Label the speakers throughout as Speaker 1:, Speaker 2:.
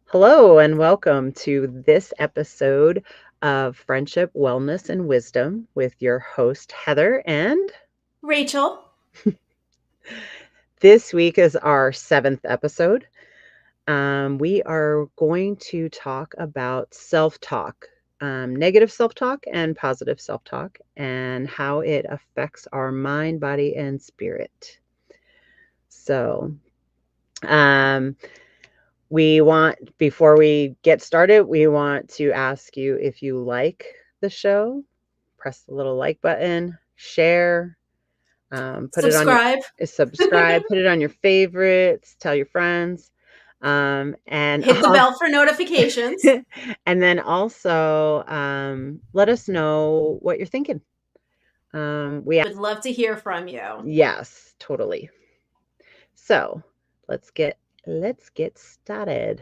Speaker 1: Hello, and welcome to this episode of Friendship, Wellness, and Wisdom with your host, Heather. And
Speaker 2: Rachel.
Speaker 1: this week is our seventh episode. We are going to talk about self talk, negative self talk, and positive self talk, and how it affects our mind, body, and spirit. So, um, before we get started, we want to ask you if you like the show, press the little like button, share, put it on your
Speaker 2: Subscribe.
Speaker 1: subscribe, put it on your favorites, tell your friends, and
Speaker 2: Hit the bell for notifications.
Speaker 1: and then also let us know what you're thinking. We
Speaker 2: Would love to hear from you.
Speaker 1: Yes, totally. So let's get started.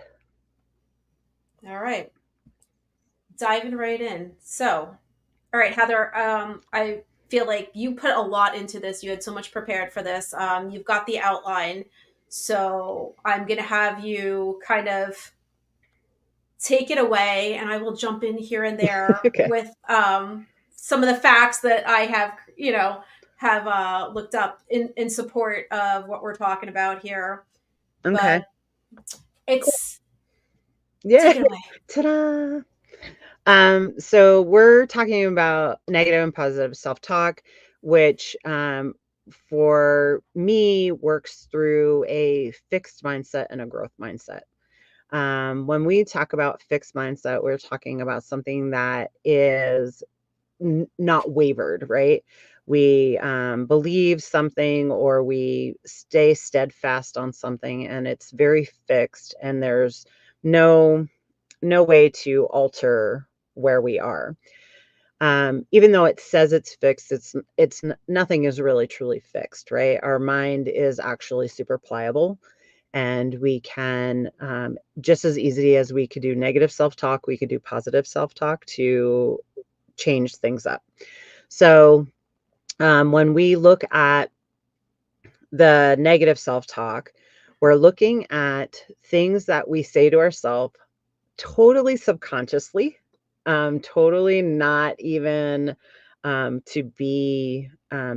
Speaker 2: All right. Diving right in. So, all right, Heather, I feel like you put a lot into this. You had so much prepared for this. You've got the outline. So, I'm going to have you kind of take it away, and I will jump in here and there
Speaker 1: Okay.
Speaker 2: with some of the facts that I have looked up in support of what we're talking about here.
Speaker 1: Okay.
Speaker 2: But
Speaker 1: Cool.
Speaker 2: it's
Speaker 1: Yeah.
Speaker 2: take it away.
Speaker 1: Ta-da. So we're talking about negative and positive self-talk, which for me works through a fixed mindset and a growth mindset. When we talk about fixed mindset, we're talking about something that is not wavered, right? We believe something or we stay steadfast on something, and it's very fixed, and there's no way to alter where we are. Even though it says it's fixed, nothing is really truly fixed, right? Our mind is actually super pliable, and we can just as easy as we could do negative self-talk, we could do positive self-talk to change things up. So when we look at the negative self-talk, we're looking at things that we say to ourselves totally subconsciously, totally not even to be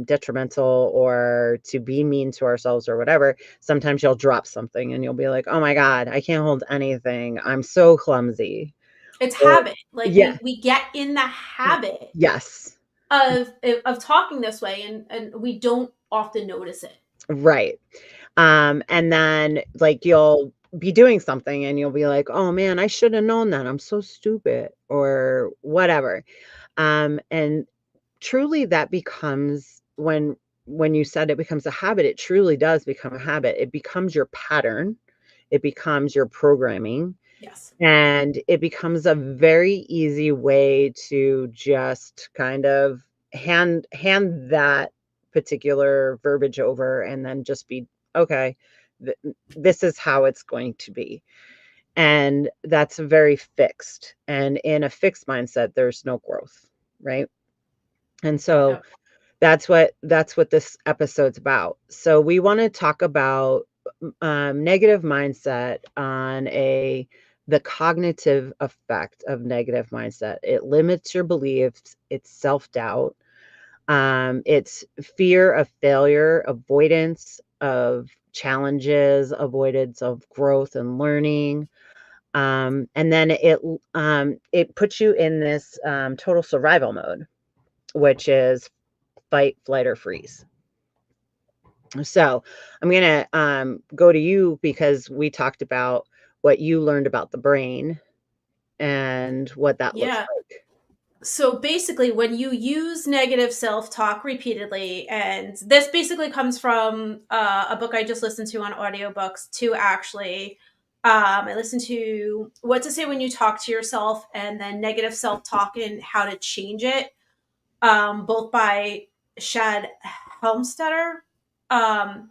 Speaker 1: detrimental or to be mean to ourselves or whatever. Sometimes you'll drop something and you'll be like, oh my God, I can't hold anything. I'm so clumsy.
Speaker 2: It's
Speaker 1: Or,
Speaker 2: habit. Like
Speaker 1: yeah,
Speaker 2: we get in the habit
Speaker 1: yes,
Speaker 2: of talking this way, and we don't often notice it.
Speaker 1: right. And then like you'll be doing something and you'll be like, oh man, I should have known that. I'm so stupid or whatever. And truly that becomes when you said it becomes a habit, it truly does become a habit. It becomes your pattern, it becomes your programming,
Speaker 2: Yes.
Speaker 1: and it becomes a very easy way to just kind of hand that particular verbiage over and then just be okay, this is how it's going to be. And that's very fixed, and in a fixed mindset there's no growth, right? And so
Speaker 2: Yep.
Speaker 1: that's what this episode's about. So we want to talk about negative mindset on a the cognitive effect of negative mindset. It limits your beliefs. It's self-doubt. It's fear of failure, avoidance of challenges, avoidance of growth and learning. And then it puts you in this total survival mode, which is fight, flight, or freeze. So I'm going to go to you because we talked about what you learned about the brain and what that looks
Speaker 2: Yeah.
Speaker 1: like.
Speaker 2: So basically, when you use negative self talk repeatedly, and this basically comes from a book I just listened to on audiobooks, to actually. I listened to What to Say When You Talk to Yourself and then Negative Self Talk and How to Change It, both by Shad Helmstetter. Um,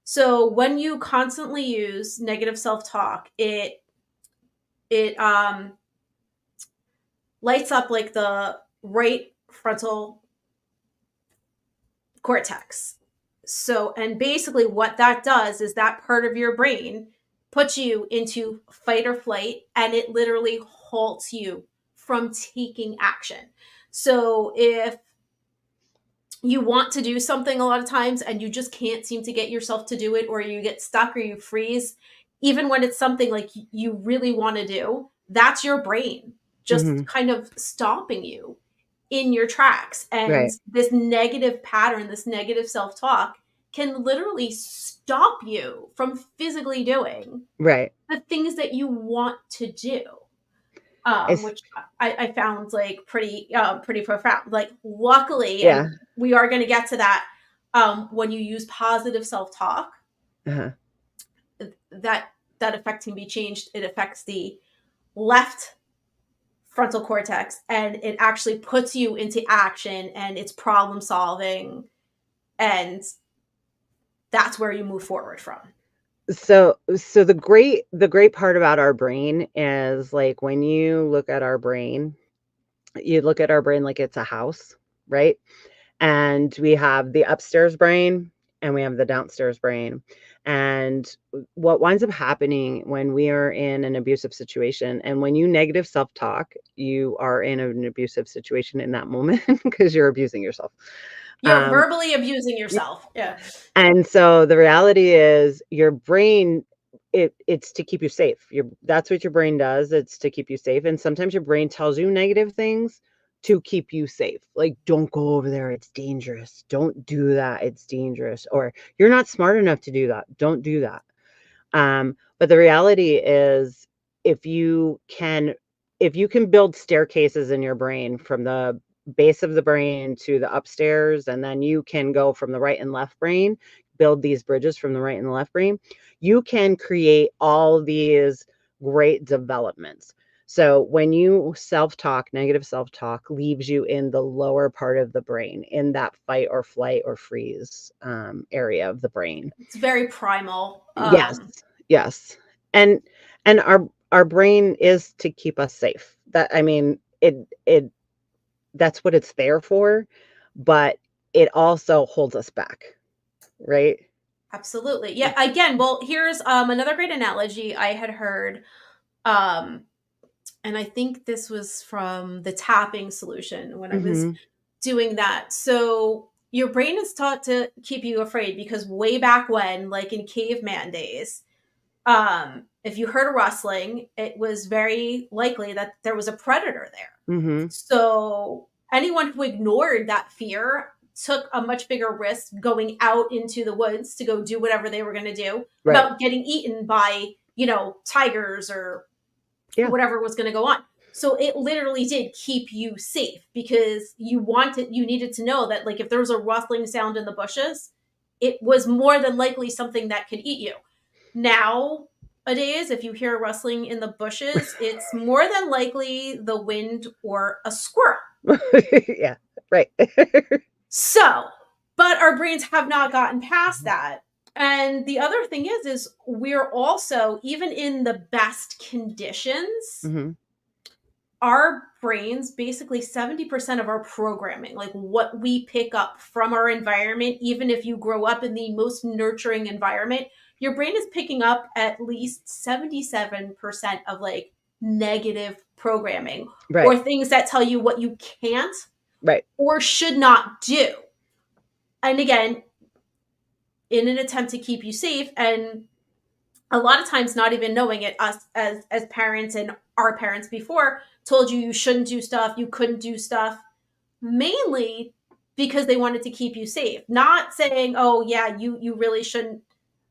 Speaker 2: so when you constantly use negative self talk, it lights up like the right frontal cortex. So, and basically what that does is that part of your brain puts you into fight or flight, and it literally halts you from taking action. So if you want to do something a lot of times and you just can't seem to get yourself to do it, or you get stuck or you freeze, even when it's something like you really want to do, that's your brain just
Speaker 1: Mhm.
Speaker 2: kind of stopping you in your tracks. And
Speaker 1: Right.
Speaker 2: this negative pattern, this negative self-talk can literally stop you from physically doing
Speaker 1: Right.
Speaker 2: the things that you want to do,
Speaker 1: It's
Speaker 2: which I found like pretty profound. Like, luckily,
Speaker 1: yeah.
Speaker 2: and we are going to get to that, when you use positive self talk,
Speaker 1: Uh-huh.
Speaker 2: that that effect can be changed. It affects the left frontal cortex, and it actually puts you into action, and it's problem solving, and that's where you move forward from.
Speaker 1: So the great part about our brain is, like, when you look at our brain, you look at our brain like it's a house, right? And we have the upstairs brain and we have the downstairs brain. And what winds up happening when we are in an abusive situation, and when you negative self-talk, you are in an abusive situation in that moment because you're abusing yourself.
Speaker 2: You're
Speaker 1: Um,
Speaker 2: verbally abusing yourself. Yeah.
Speaker 1: and so the reality is your brain, it's to keep you safe. That's what your brain does. It's to keep you safe. And sometimes your brain tells you negative things to keep you safe. Like, don't go over there, it's dangerous. Don't do that, it's dangerous. Or you're not smart enough to do that. Don't do that. But the reality is, if you can if you can build staircases in your brain from the base of the brain to the upstairs, and then you can go from the right and left brain, build these bridges from the right and the left brain, you can create all these great developments. So when you self-talk, negative self-talk leaves you in the lower part of the brain, in that fight or flight or freeze area of the brain.
Speaker 2: It's very primal.
Speaker 1: Yes, yes. And and our brain is to keep us safe. That I mean, it that's what it's there for, but it also holds us back, right?
Speaker 2: Absolutely. Yeah. Again, well, here's another great analogy I had heard. Um, and I think this was from the tapping solution when I was
Speaker 1: Mhm.
Speaker 2: doing that. So your brain is taught to keep you afraid because way back when, like in caveman days, if you heard a rustling, it was very likely that there was a predator there.
Speaker 1: Mhm.
Speaker 2: So anyone who ignored that fear took a much bigger risk going out into the woods to go do whatever they were going to do
Speaker 1: Right.
Speaker 2: about getting eaten by, tigers or
Speaker 1: Yeah.
Speaker 2: whatever was going to go on. So it literally did keep you safe because you needed to know that, like, if there was a rustling sound in the bushes, it was more than likely something that could eat you. Nowadays, if you hear rustling in the bushes, it's more than likely the wind or a squirrel.
Speaker 1: Yeah. Right.
Speaker 2: So, but our brains have not gotten past that. And the other thing is we're also, even in the best conditions,
Speaker 1: Mhm.
Speaker 2: our brains, basically 70% of our programming, like what we pick up from our environment, even if you grow up in the most nurturing environment, your brain is picking up at least 77% of like negative programming
Speaker 1: Right.
Speaker 2: or things that tell you what you can't
Speaker 1: Right.
Speaker 2: or should not do. And again, in an attempt to keep you safe, and a lot of times not even knowing it, us as parents and our parents before told you shouldn't do stuff, you couldn't do stuff, mainly because they wanted to keep you safe, not saying, oh yeah, you really shouldn't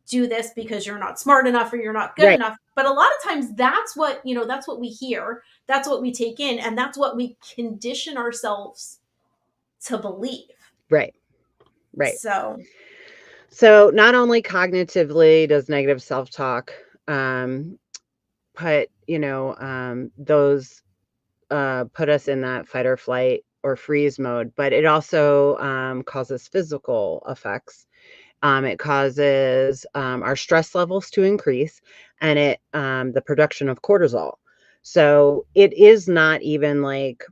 Speaker 2: do this because you're not smart enough or you're not good
Speaker 1: Right.
Speaker 2: enough. But a lot of times that's what we hear, that's what we take in, and that's what we condition ourselves to believe.
Speaker 1: Right. Right.
Speaker 2: So
Speaker 1: So not only cognitively does negative self-talk um put, those put us in that fight or flight or freeze mode, but it also causes physical effects. It causes our stress levels to increase, and the production of cortisol. So it's not even like,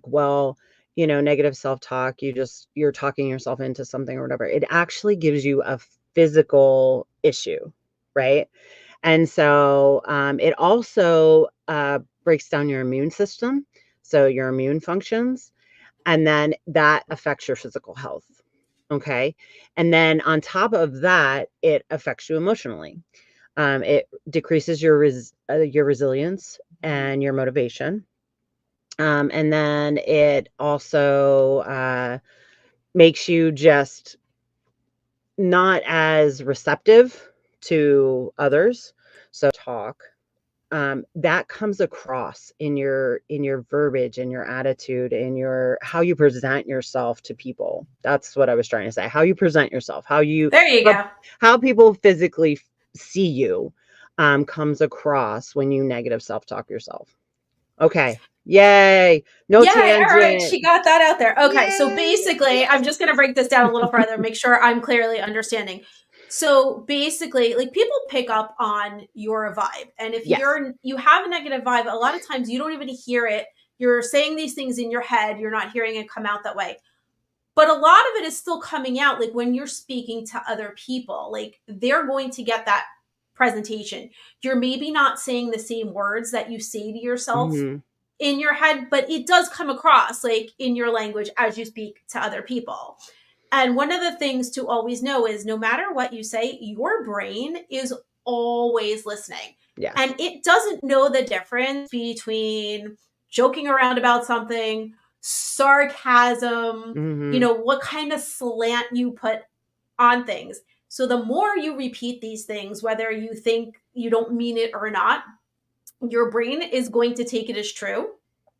Speaker 1: well, negative self-talk, you're talking yourself into something or whatever. It actually gives you a physical issue. right? And so it also breaks down your immune system, so your immune functions, and then that affects your physical health. Okay. And then on top of that, it affects you emotionally. It decreases your resilience and your motivation. And then it also makes you just not as receptive to others. So talk that comes across in your verbiage, in your attitude, in your how you present yourself to people. That's what I was trying to say. How you present yourself,
Speaker 2: There you
Speaker 1: how,
Speaker 2: go.
Speaker 1: how people physically see you comes across when you negative self-talk yourself. Okay. Yay. No
Speaker 2: Yay! All right,
Speaker 1: tangent.
Speaker 2: she got that out there. Okay, so
Speaker 1: Yay.
Speaker 2: basically, I'm
Speaker 1: Yes.
Speaker 2: just going to break this down a little further, make sure I'm clearly understanding. So basically, like people pick up on your vibe, and if
Speaker 1: Yes.
Speaker 2: you have a negative vibe, a lot of times you don't even hear it. You're saying these things in your head, you're not hearing it come out that way. But a lot of it is still coming out, like when you're speaking to other people, like they're going to get that presentation. You're maybe not saying the same words that you say to yourself
Speaker 1: Hmm.
Speaker 2: in your head, but it does come across like in your language as you speak to other people. And one of the things to always know is no matter what you say, your brain is always listening.
Speaker 1: Yes.
Speaker 2: And it doesn't know the difference between joking around about something, sarcasm,
Speaker 1: Hmm.
Speaker 2: what kind of slant you put on things. So the more you repeat these things, whether you think you don't mean it or not, your brain is going to take it as true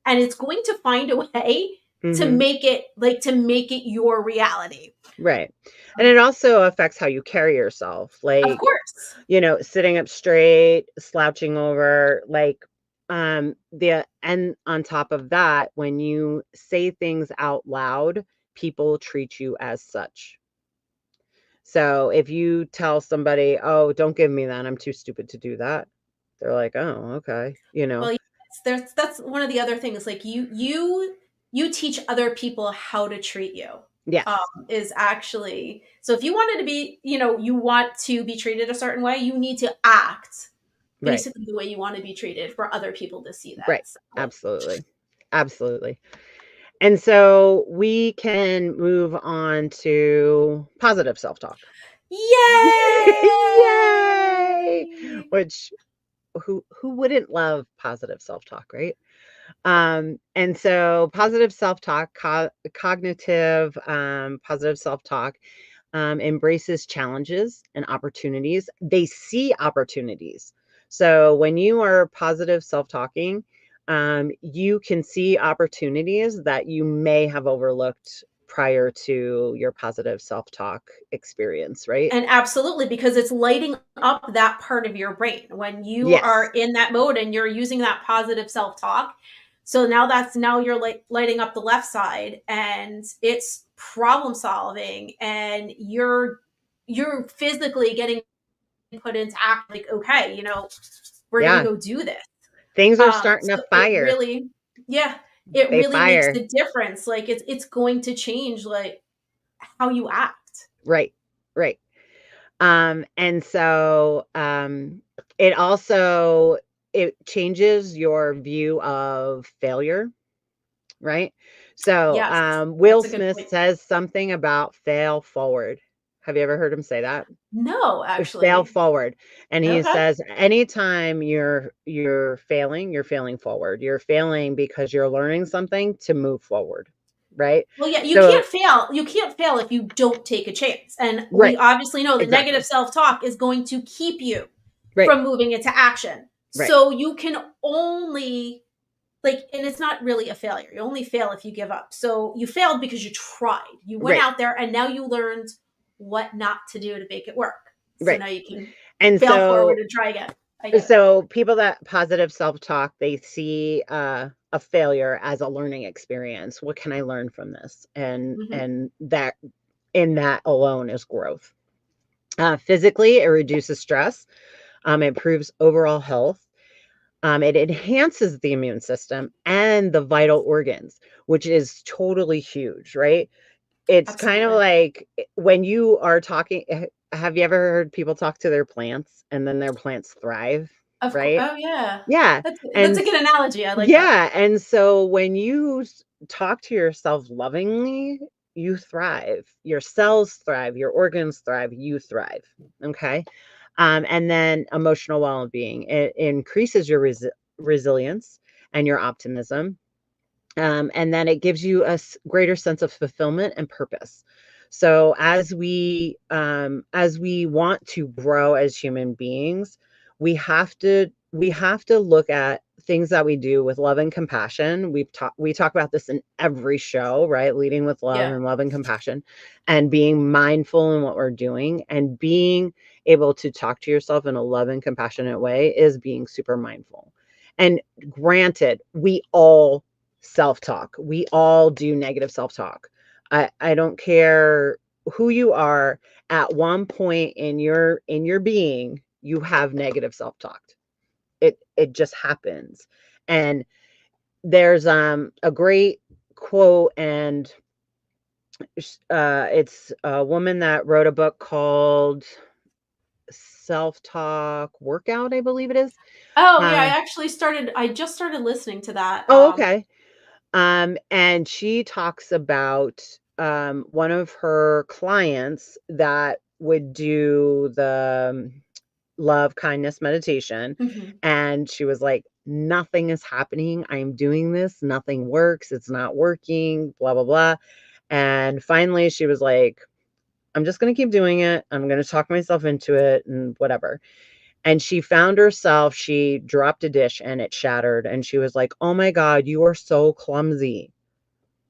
Speaker 2: and it's going to find a way
Speaker 1: Hmm.
Speaker 2: to make it your reality.
Speaker 1: Right. And it also affects how you carry yourself.
Speaker 2: Of
Speaker 1: Like,
Speaker 2: course.
Speaker 1: sitting up straight, slouching over, like, the and on top of that, when you say things out loud, people treat you as such. So if you tell somebody, "Oh, don't give me that. I'm too stupid to do that." They're like, "Oh, okay."
Speaker 2: Well, yes, that's one of the other things. Like you teach other people how to treat you.
Speaker 1: Yes.
Speaker 2: Is actually so. If you wanted to be, you want to be treated a certain way, you need to act
Speaker 1: Right.
Speaker 2: basically the way you want to be treated for other people to see
Speaker 1: Right.
Speaker 2: that. So,
Speaker 1: Absolutely. Absolutely. And so we can move on to positive self-talk. Yay!
Speaker 2: yay!
Speaker 1: Which who wouldn't love positive self-talk, right? And so positive self-talk, cognitive positive self-talk embraces challenges and opportunities. They see opportunities. So when you are positive self-talking, you can see opportunities that you may have overlooked prior to your positive self-talk experience, right?
Speaker 2: And absolutely, because it's lighting up that part of your brain when you are
Speaker 1: Yes.
Speaker 2: in that mode and you're using that positive self talk. So now you're like lighting up the left side and it's problem solving and you're physically getting put into act like, okay, we're going to
Speaker 1: Yeah.
Speaker 2: go do this.
Speaker 1: Things are starting to
Speaker 2: So it
Speaker 1: fire.
Speaker 2: really, yeah, it
Speaker 1: They
Speaker 2: really makes
Speaker 1: fire.
Speaker 2: the difference. Like it's going to change like how you act.
Speaker 1: Right. Right. And so it also it changes your view of failure, right? So
Speaker 2: Yes,
Speaker 1: Will
Speaker 2: that's a good
Speaker 1: Smith
Speaker 2: point.
Speaker 1: says something about fail forward. Have you ever heard him say that?
Speaker 2: No,
Speaker 1: Fail
Speaker 2: actually.
Speaker 1: forward. And he
Speaker 2: Okay.
Speaker 1: says anytime you're failing forward. You're failing because you're learning something to move forward, right?
Speaker 2: Well, yeah, you
Speaker 1: So
Speaker 2: can't fail. You can't fail if you don't take a chance. And we
Speaker 1: right,
Speaker 2: obviously know that negative
Speaker 1: exactly.
Speaker 2: self-talk is going to keep you
Speaker 1: Right,
Speaker 2: from moving into action.
Speaker 1: right,
Speaker 2: So you can only and it's not really a failure. You only fail if you give up. So you failed because you tried. You went
Speaker 1: right,
Speaker 2: out there and now you learned what not to do to make it work. So
Speaker 1: right.
Speaker 2: now you can
Speaker 1: And
Speaker 2: fail forward
Speaker 1: so
Speaker 2: and try again. I get it.
Speaker 1: so people that positive self-talk, they see a failure as a learning experience. What can I learn from this?
Speaker 2: Hmm.
Speaker 1: And that in that alone is growth. Physically, it reduces stress, improves overall health. It enhances the immune system and the vital organs, which is totally huge, right? It's kind of
Speaker 2: Absolutely.
Speaker 1: like when you are talking. have you ever heard people talk to their plants and then their plants thrive,
Speaker 2: Of course.
Speaker 1: right?
Speaker 2: Oh yeah.
Speaker 1: Yeah,
Speaker 2: That's
Speaker 1: and
Speaker 2: a good analogy. I like that.
Speaker 1: yeah, and so when you talk to yourself lovingly, you thrive. Your cells thrive, your organs thrive, you thrive. Okay. And then emotional well being, it increases your resilience and your optimism. And then it gives you a greater sense of fulfillment and purpose. So as we want to grow as human beings, we have to look at things that we do with love and compassion. We talk about this in every show, right? Leading with love
Speaker 2: Yeah.
Speaker 1: and love and compassion, and being mindful in what we're doing, and being able to talk to yourself in a love and compassionate way is being super mindful. And granted, we all self-talk. We all do negative self-talk. I don't care who you are, at one point in your being, you have negative self-talk. It just happens. And there's a great quote, and it's a woman that wrote a book called Self-Talk Workout, I believe it is.
Speaker 2: Oh yeah.
Speaker 1: Uh,
Speaker 2: I just started listening to that.
Speaker 1: oh, okay. And she talks about one of her clients that would do the love kindness meditation.
Speaker 2: Mhm.
Speaker 1: And she was like, nothing is happening. I'm doing this, nothing works, it's not working, blah, blah, blah. And finally, she was like, I'm just going to keep doing it. I'm going to talk myself into it and whatever. And she found herself, she dropped a dish and it shattered. And she was like, oh my God, you are so clumsy.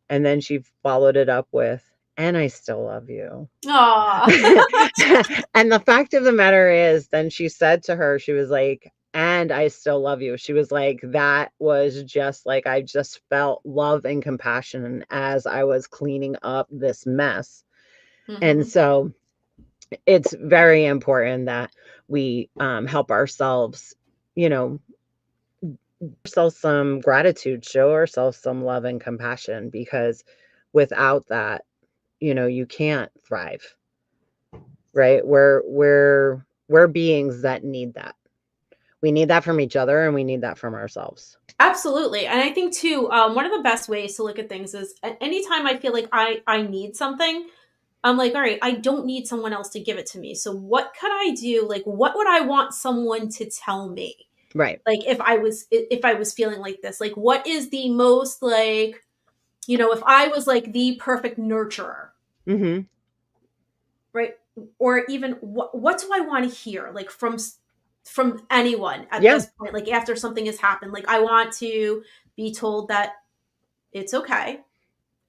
Speaker 1: And then she followed it up with, "And I still love you."
Speaker 2: Aw.
Speaker 1: And the fact of the matter is, then she said to her, she was like, "And I still love you." She was like, "That was just like, I just felt love and compassion as I was cleaning up this mess." And
Speaker 2: Mhm.
Speaker 1: so it's very important that we help ourselves, you know, ourselves some gratitude, show ourselves some love and compassion, because without that, you can't thrive, right? We're beings that need that. We need that from each other, and we need that from ourselves.
Speaker 2: Absolutely. And I think too, one of the best ways to look at things is anytime I feel like I need something, I'm like, all right, I don't need someone else to give it to me. So what could I do? Like, what would I want someone to tell me?
Speaker 1: Right.
Speaker 2: Like if I was feeling like this, like what is the most like, if I was like the perfect nurturer,
Speaker 1: Mhm.
Speaker 2: right? Or even what do I want to hear like from anyone at
Speaker 1: Yeah.
Speaker 2: this point, like after something has happened? Like I want to be told that it's okay.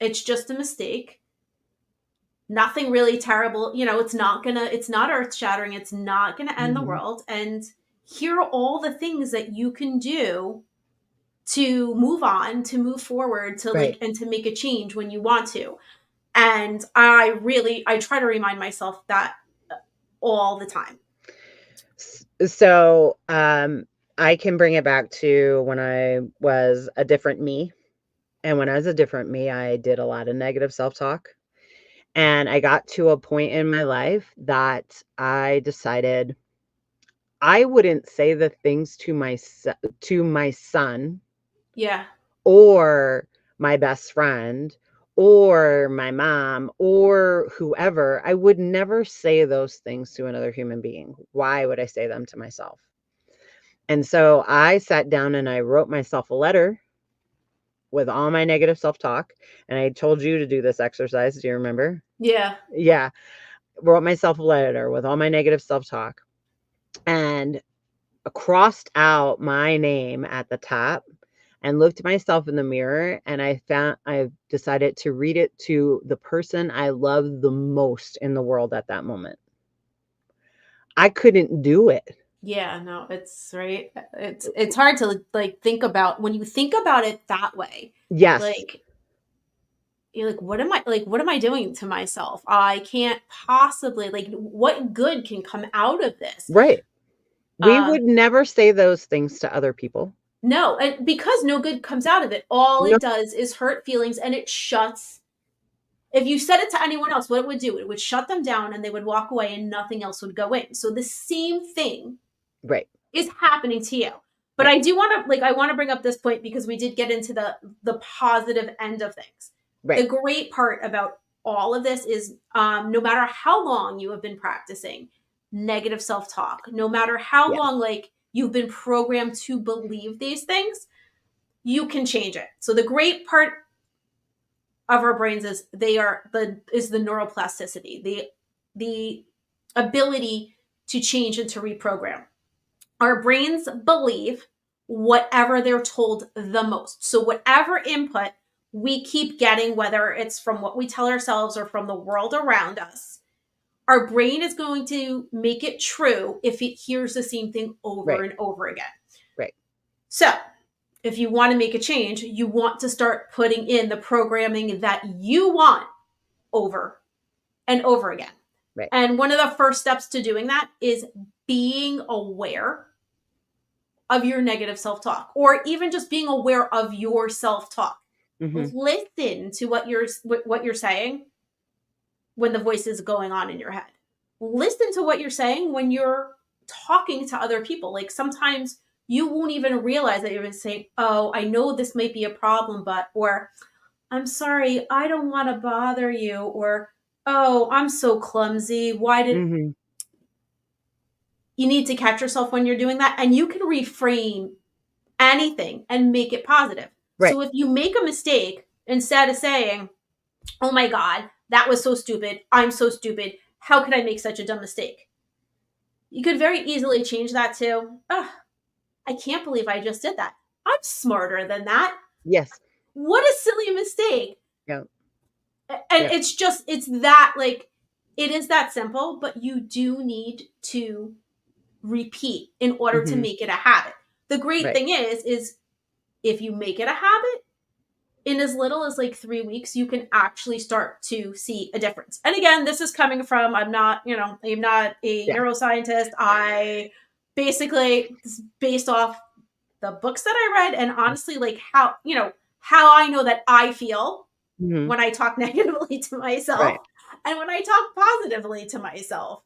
Speaker 2: It's just a mistake. Nothing really terrible. It's not earth shattering. It's not gonna end the
Speaker 1: Mhm.
Speaker 2: world. And here are all the things that you can do to move on, to move forward, to like,
Speaker 1: Right.
Speaker 2: and to make a change when you want to. And I try to remind myself that all the time.
Speaker 1: So, I can bring it back to when I was a different me. And when I was a different me, I did a lot of negative self-talk. And I got to a point in my life that I decided I wouldn't say the things to my son,
Speaker 2: Yeah.
Speaker 1: or my best friend, or my mom, or whoever. I would never say those things to another human being. Why would I say them to myself? And so I sat down and I wrote myself a letter with all my negative self-talk, and I told you to do this exercise. Do you remember?
Speaker 2: Yeah.
Speaker 1: Yeah. Wrote myself a letter with all my negative self-talk, and crossed out my name at the top, and looked at myself in the mirror, and I decided to read it to the person I love the most in the world at that moment. I couldn't do it.
Speaker 2: Yeah, no, it's right. It's hard to like think about when you think about it that way.
Speaker 1: Yes.
Speaker 2: Like you're like, what am I doing to myself? I can't possibly like what good can come out of this?
Speaker 1: Right. We
Speaker 2: Um,
Speaker 1: would never say those things to other people.
Speaker 2: no, and because no good comes out of it, all
Speaker 1: No.
Speaker 2: it does is hurt feelings and it shuts If you said it to anyone else, what it would do, it would shut them down and they would walk away and nothing else would go in. So the same thing
Speaker 1: Right.
Speaker 2: is happening to you. But
Speaker 1: Right.
Speaker 2: I do want to I want to bring up this point because we did get into the positive end of things.
Speaker 1: Right.
Speaker 2: The great part about all of this is no matter how long you have been practicing negative self-talk, no matter how
Speaker 1: Yeah.
Speaker 2: long like you've been programmed to believe these things, you can change it. So the great part of our brains is the neuroplasticity, the ability to change and to reprogram. Our brains believe whatever they're told the most. So, whatever input we keep getting, whether it's from what we tell ourselves or from the world around us, our brain is going to make it true if it hears the same thing over
Speaker 1: Right.
Speaker 2: and over again.
Speaker 1: Right.
Speaker 2: So, if you want to make a change, you want to start putting in the programming that you want over and over again.
Speaker 1: Right.
Speaker 2: And one of the first steps to doing that is being aware of your negative self-talk or even just being aware of your self-talk.
Speaker 1: Mm-hmm.
Speaker 2: Listen to what you're saying when the voice is going on in your head. Listen to what you're saying when you're talking to other people. Like sometimes you won't even realize that you're saying, "Oh, I know this might be a problem, but," or "I'm sorry, I don't want to bother you," or "Oh, I'm so clumsy. Why did..."
Speaker 1: Mm-hmm.
Speaker 2: You need to catch yourself when you're doing that, and you can reframe anything and make it positive.
Speaker 1: Right.
Speaker 2: So if you make a mistake, instead of saying, "Oh my God, that was so stupid. I'm so stupid. How could I make such a dumb mistake?" You could very easily change that to, "Oh, I can't believe I just did that. I'm smarter than that.
Speaker 1: Yes.
Speaker 2: What a silly mistake."
Speaker 1: Yeah.
Speaker 2: And
Speaker 1: Yeah.
Speaker 2: it's that like, it is that simple, but you do need to repeat in order to
Speaker 1: Mm-hmm.
Speaker 2: make it a habit. The great
Speaker 1: Right.
Speaker 2: thing is if you make it a habit, in as little as like 3 weeks, you can actually start to see a difference. And again, this is coming from, I'm not a
Speaker 1: Yeah.
Speaker 2: neuroscientist. I basically, this is based off the books that I read and honestly, like how I know that I feel
Speaker 1: Mm-hmm.
Speaker 2: when I talk negatively to myself
Speaker 1: Right.
Speaker 2: and when I talk positively to myself.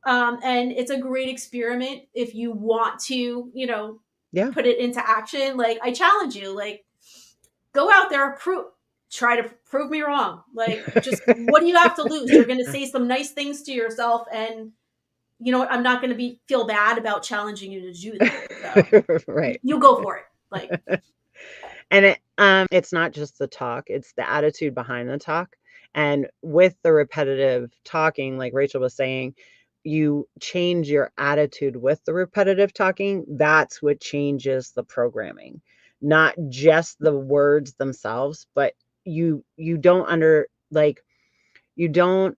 Speaker 2: And it's a great experiment if you want to,
Speaker 1: Yeah.
Speaker 2: put it into action. Like I challenge you, like go out there, try to prove me wrong. Like just what do you have to lose? You're going to say some nice things to yourself, and you know what? I'm not going to feel bad about challenging you to do that. So
Speaker 1: Right.
Speaker 2: you go for it. Like
Speaker 1: And it's not just the talk, it's the attitude behind the talk. And with the repetitive talking, like Rachel was saying, you change your attitude with the repetitive talking. That's what changes the programming, not just the words themselves, but you don't you don't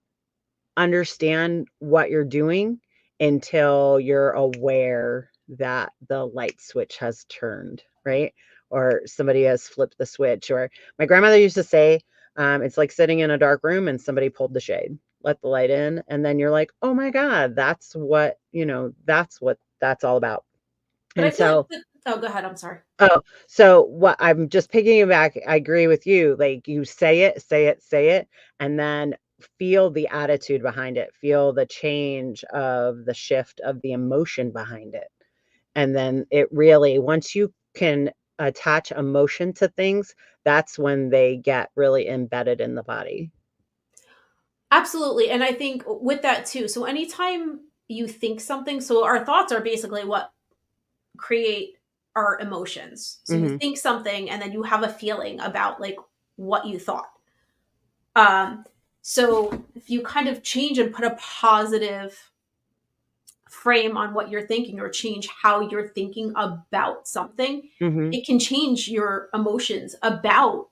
Speaker 1: understand what you're doing until you're aware that the light switch has turned, right? Or somebody has flipped the switch. Or my grandmother used to say, it's like sitting in a dark room and somebody pulled the shade, let the light in. And then you're like, oh my God, that's what that's all about.
Speaker 2: but I
Speaker 1: And
Speaker 2: feel like
Speaker 1: so
Speaker 2: oh, go ahead. I'm sorry.
Speaker 1: Oh, so what I'm just picking back, I agree with you. Like you say it, say it, say it, and then feel the attitude behind it. Feel the change of the shift of the emotion behind it. And then it really, once you can attach emotion to things, that's when they get really embedded in the body.
Speaker 2: Absolutely. And I think with that too. So anytime you think something, so our thoughts are basically what create our emotions. So you
Speaker 1: Hmm.
Speaker 2: think something and then you have a feeling about like what you thought. Um, so if you kind of change and put a positive frame on what you're thinking or change how you're thinking about something,
Speaker 1: Hmm.
Speaker 2: it can change your emotions about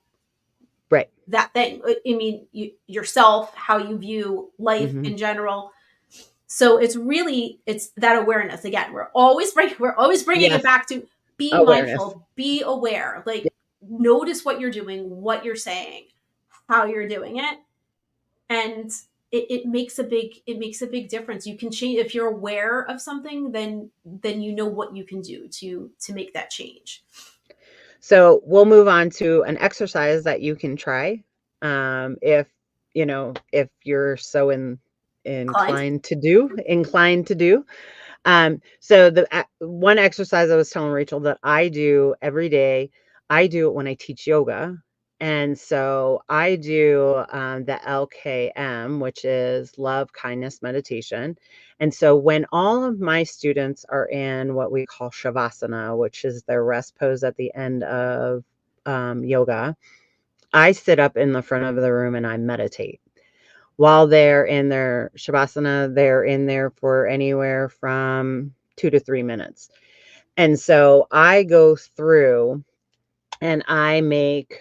Speaker 1: Right.
Speaker 2: that thing. I mean, yourself, how you view life
Speaker 1: Hmm.
Speaker 2: in general. So it's that awareness again. We're always bringing it
Speaker 1: Yes.
Speaker 2: back to be
Speaker 1: Awareness.
Speaker 2: mindful, be aware,
Speaker 1: Yeah.
Speaker 2: like notice what you're doing, what you're saying, how you're doing it, and it makes a big difference. You can change if you're aware of something, then you know what you can do to make that change.
Speaker 1: So we'll move on to an exercise that you can try. If if you're so
Speaker 2: Client.
Speaker 1: inclined to do. So the one exercise I was telling Rachel that I do every day, I do it when I teach yoga. And so I do the LKM, which is love, kindness, meditation. And so when all of my students are in what we call Shavasana, which is their rest pose at the end of yoga, I sit up in the front of the room and I meditate. While they're in their Shavasana, they're in there for anywhere from 2 to 3 minutes. And so I go through and I make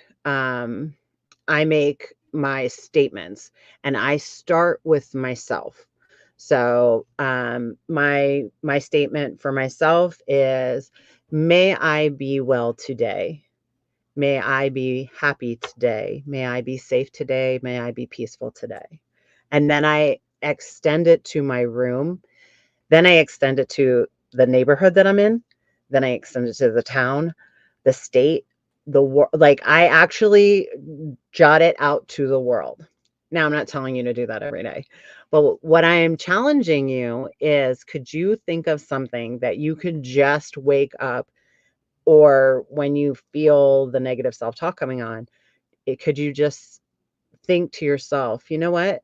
Speaker 1: my statements, and I start with myself. So my statement for myself is, may I be well today. May I be happy today. May I be safe today. May I be peaceful today. And then I extend it to my room. Then I extend it to the neighborhood that I'm in. Then I extend it to the town, the state, the world. Like, I actually jot it out to the world. Now, I'm not telling you to do that every day, but what I am challenging you is, could you think of something that you could just wake up, or when you feel the negative self-talk coming on, could you just think to yourself, you know what?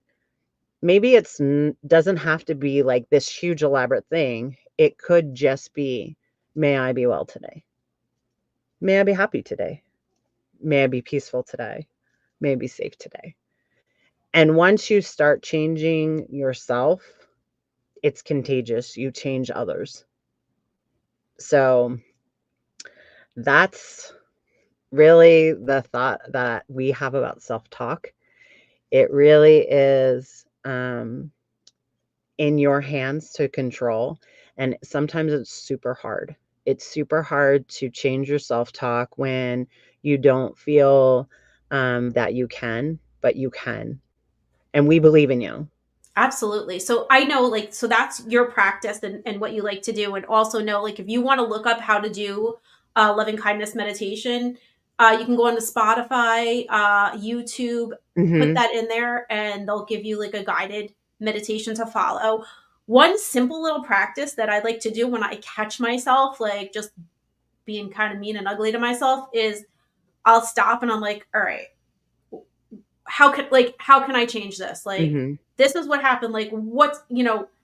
Speaker 1: Maybe it's doesn't have to be like this huge elaborate thing. It could just be, may I be well today. May I be happy today. May I be peaceful today. May I be safe today. And once you start changing yourself, it's contagious. You change others. So that's really the thought that we have about self-talk. It really is in your hands to control. And sometimes it's super hard. It's super hard to change your self talk when you don't feel that you can, but you can. And we believe in you.
Speaker 2: Absolutely. So I know, like, so that's your practice and what you like to do. And also know, like, if you want to look up how to do loving kindness meditation, you can go on to Spotify, YouTube, put
Speaker 1: Hmm.
Speaker 2: that in there, and they'll give you like a guided meditation to follow. One simple little practice that I like to do when I catch myself, like, just being kind of mean and ugly to myself, is I'll stop and I'm like, all right, how can I change this? Like,
Speaker 1: Hmm.
Speaker 2: this is what happened. Like, what's,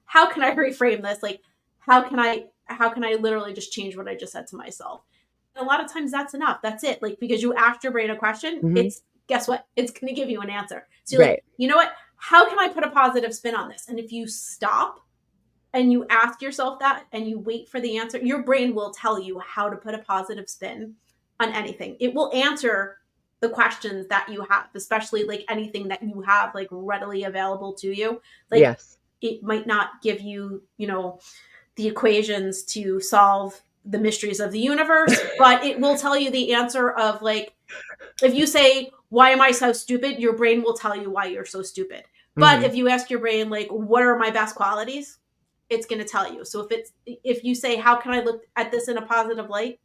Speaker 2: how can I reframe this? Like, how can I literally just change what I just said to myself? And a lot of times that's enough. That's it. Like, because you asked your brain a question,
Speaker 1: Hmm.
Speaker 2: it's, guess what? It's going to give you an answer. So you're like,
Speaker 1: Right.
Speaker 2: you know what? How can I put a positive spin on this? And if you stop and you ask yourself that and you wait for the answer, your brain will tell you how to put a positive spin on anything. It will answer the questions that you have, especially like anything that you have like readily available to you. Like,
Speaker 1: Yes.
Speaker 2: it might not give you, the equations to solve the mysteries of the universe, but it will tell you the answer of, like, if you say, why am I so stupid? Your brain will tell you why you're so stupid. But
Speaker 1: Hmm.
Speaker 2: if you ask your brain, like, what are my best qualities? It's going to tell you. So if you say, how can I look at this in a positive light?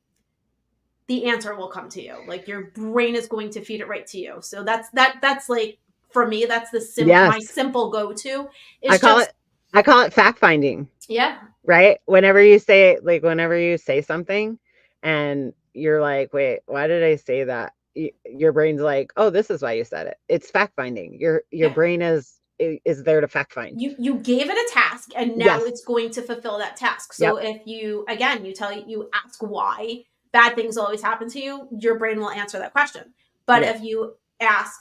Speaker 2: The answer will come to you. Like, your brain is going to feed it right to you. So that's like, for me, that's my
Speaker 1: Yes.
Speaker 2: simple go-to
Speaker 1: I
Speaker 2: is
Speaker 1: call
Speaker 2: just,
Speaker 1: it, I call it fact finding.
Speaker 2: yeah,
Speaker 1: Right? Whenever you say something and you're like, wait, why did I say that? Your brain's like, oh, this is why you said it. It's fact finding. Your
Speaker 2: yeah.
Speaker 1: brain is there to fact find.
Speaker 2: You gave it a task and now
Speaker 1: Yes.
Speaker 2: it's going to fulfill that task. So
Speaker 1: Yep.
Speaker 2: if you, again, you ask why bad things always happen to you, your brain will answer that question. But
Speaker 1: Yep.
Speaker 2: if you ask,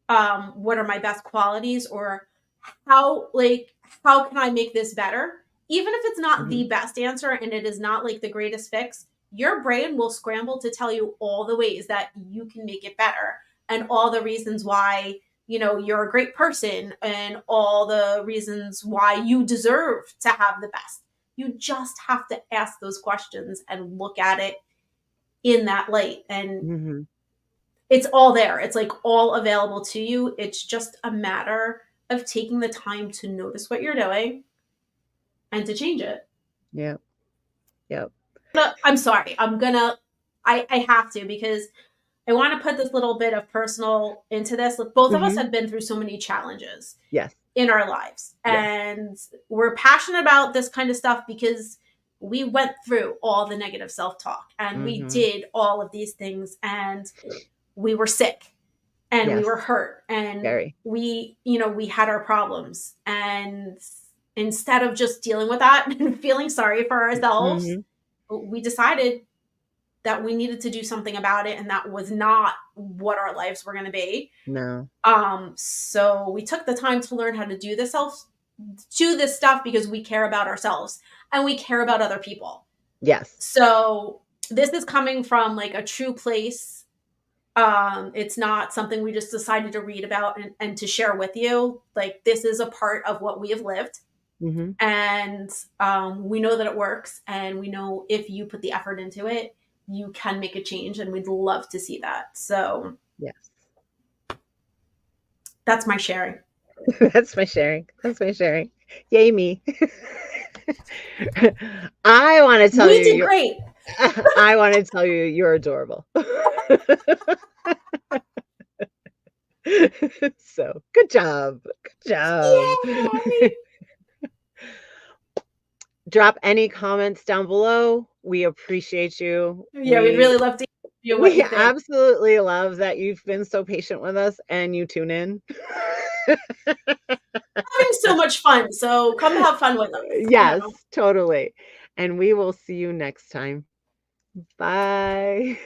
Speaker 2: what are my best qualities, or how can I make this better, even if it's not
Speaker 1: Hmm.
Speaker 2: the best answer and it is not like the greatest fix, your brain will scramble to tell you all the ways that you can make it better, and all the reasons why you're a great person, and all the reasons why you deserve to have the best. You just have to ask those questions and look at it in that light, and
Speaker 1: Hmm.
Speaker 2: it's all there. It's like all available to you. It's just a matter of taking the time to notice what you're doing and to change it.
Speaker 1: Yep. Yep.
Speaker 2: But I'm sorry. I have to, because I want to put this little bit of personal into this. Look, both of us
Speaker 1: Mhm.
Speaker 2: have been through so many challenges
Speaker 1: Yes.
Speaker 2: in our lives.
Speaker 1: Yes.
Speaker 2: And we're passionate about this kind of stuff because we went through all the negative self talk and we
Speaker 1: Mhm.
Speaker 2: did all of these things and we were sick and we were
Speaker 1: Yes.
Speaker 2: hurt and
Speaker 1: Very.
Speaker 2: we had our problems. And instead of just dealing with that and feeling sorry for ourselves,
Speaker 1: Mhm.
Speaker 2: we decided that we needed to do something about it. And that was not what our lives were going to be.
Speaker 1: No.
Speaker 2: So we took the time to learn how to do this stuff because we care about ourselves and we care about other people.
Speaker 1: Yes.
Speaker 2: So this is coming from like a true place. It's not something we just decided to read about and to share with you. Like this is a part of what we have lived.
Speaker 1: Mhm.
Speaker 2: And we know that it works. And we know if you put the effort into it, you can make a change. And we'd love to see that. So
Speaker 1: Yes.
Speaker 2: that's my sharing.
Speaker 1: That's my sharing. That's my sharing. Yay me. I want to tell
Speaker 2: We
Speaker 1: you
Speaker 2: did
Speaker 1: you're
Speaker 2: great.
Speaker 1: I want to tell you you're adorable. So, good job. Good job.
Speaker 2: Yay!
Speaker 1: Drop any comments down below. We appreciate you.
Speaker 2: Yeah, we'd
Speaker 1: We
Speaker 2: really love to hear what
Speaker 1: we
Speaker 2: you think.
Speaker 1: absolutely love that you've been so patient with us and you tune in.
Speaker 2: Having so much fun, so come have fun with us.
Speaker 1: Yes, totally. And we will see you next time. Bye.